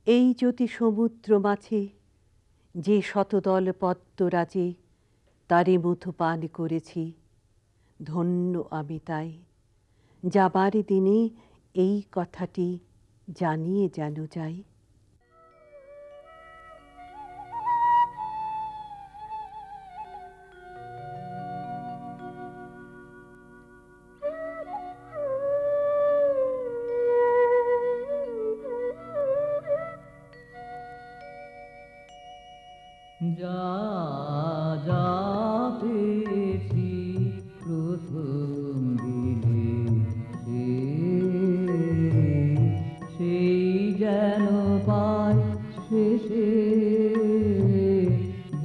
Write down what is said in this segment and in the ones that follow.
এই জ্যোতি সমুদ্র মাঝে যে শতদল পদ্মরাজে তারে মধু পান করেছি, ধন্য আমি তাই। যাবার দিনে এই কথাটি জানিয়ে যেন যাই। যা যা পেয়েছি প্রথম দিনে, সেই যেন পাই শেষে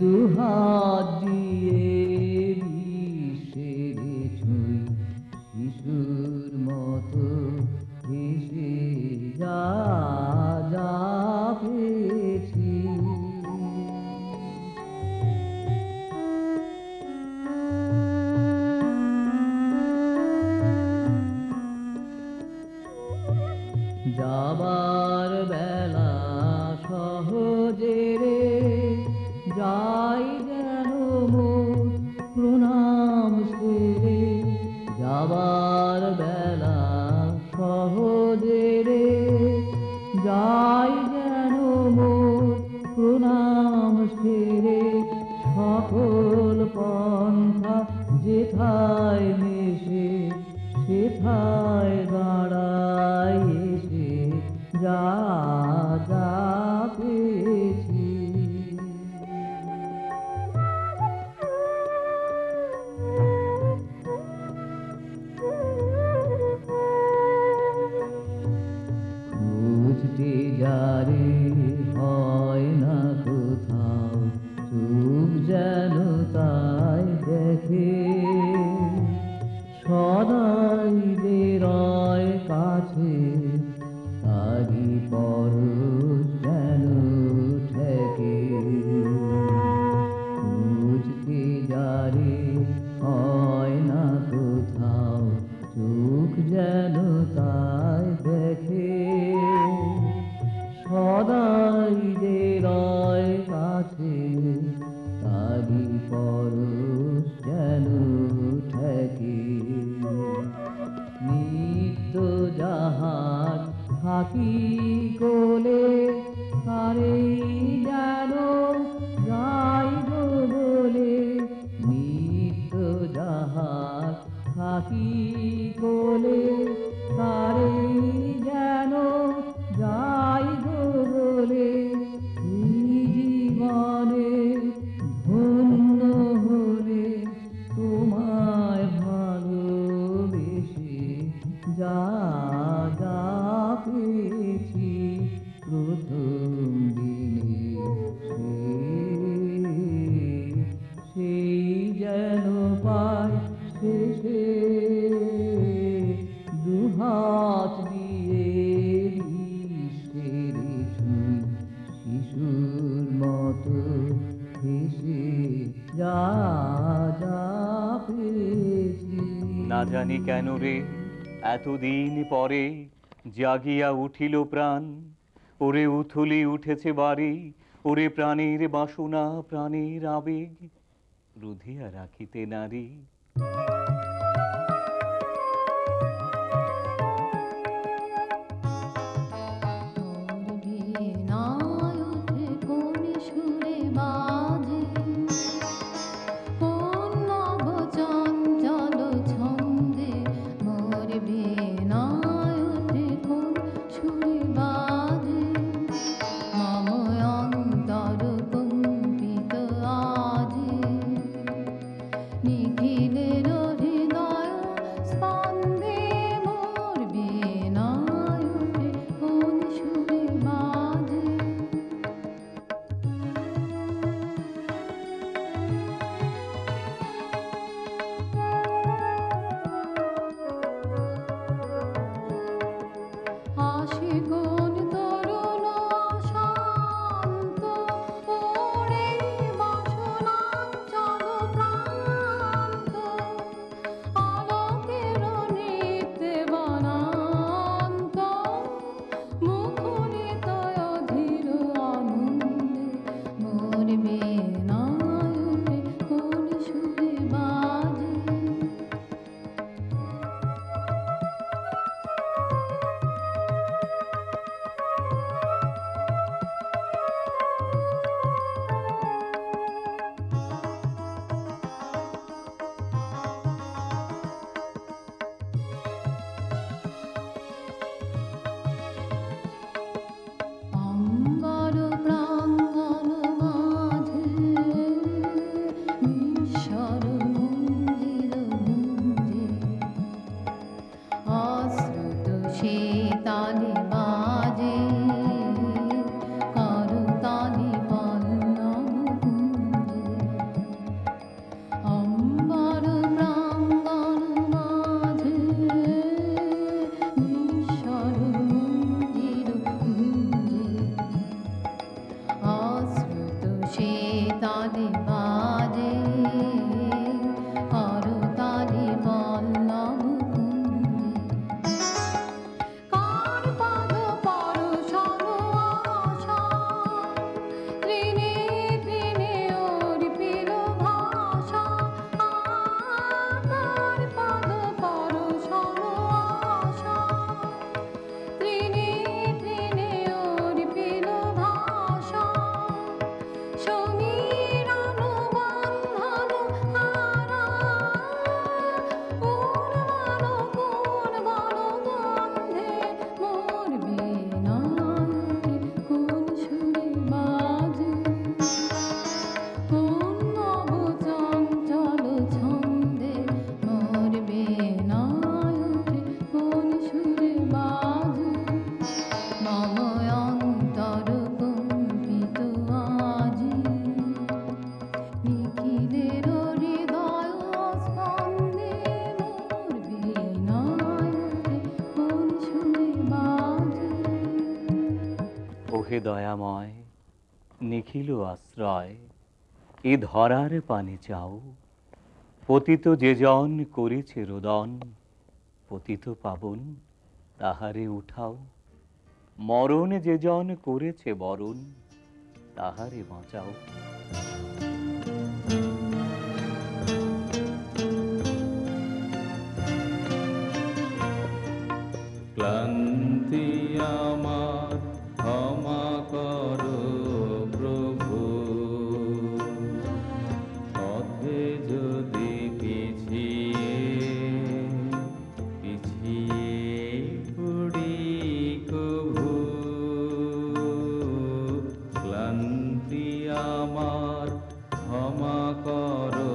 দুহাত দিয়ে বিশ্বের ছুঁই, শিশুর মতো হেসে যা যা পেয়েছি। যাবার বেলা সহজে রে যাই যেন মোর প্রণাম সেরে, যাবার বেলা সহজে রে যাই যেন মোর প্রণাম সেরে, সকল পন্থা যেথায় মেশে সেথায় দাঁড়ায় এসে যা যা পেয়েছি। খুঁজতে যারে হয় না কোথাও, চুপ যেন তাই দেখে, সদাই যে রয় কাছে তারি পরশ যেন ঠেকে। খুঁজতে যারে হয় না কোথাও, চোখ যেন তাই দেখে, সদাই যে রয় কাছে তারি পরশ যেন ঠেকে। নিত্য যাহার থাকি কোলে তারে যেন যাই গো বলে, নিত্য যাহার থাকি কোলে তারে যেন যাই গো বলে, জীবনে ধন্য হলে তোমায় ভালোবেসে যা যা পেয়েছি প্রথম দিনে, সেই যেন পাই শেষে দুহাত দিয়ে বিশ্বের ছুঁই, শিশুর মতো হেসে যা যা পেয়েছি। না জানি কেন রে এতদিন পরে জাগিয়া উঠিল প্রাণ, ওরে উথলি উঠেছে বাড়ি, ওরে প্রাণের বাসনা প্রাণের আবেগ রুধিয়া রাখিতে নারী। হে দয়াময়, নিখিল আশ্রয়, এ ধরার পানে চাও। পতিত যে জন করেছে রোদন, পতিত পাবন তাহারে উঠাও। মরণ যে জন করেছে বরণ, তাহারে বাঁচাও। ক্লান্তি আমার ক্ষমা করো প্রভু, পথে যদি পিছিয়ে পড়ি কভু। ক্লান্তি আমার ক্ষমা করো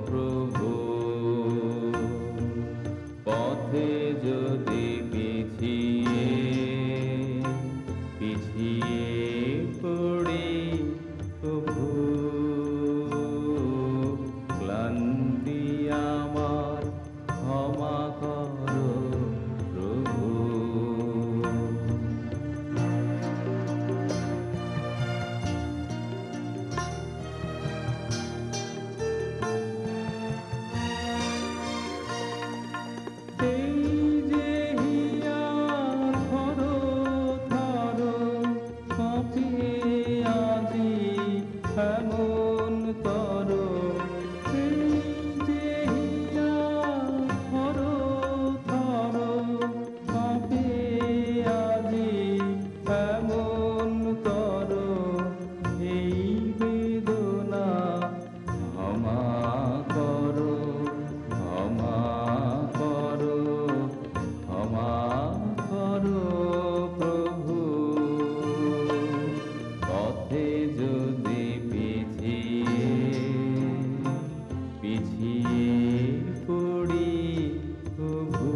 প্রভু, পথে যদি পিছিয়ে পড়ি প্রভু। ক্লান্তি আমার ক্ষমা করো প্রভু। পিছিয়ে পড়ি প্রভু।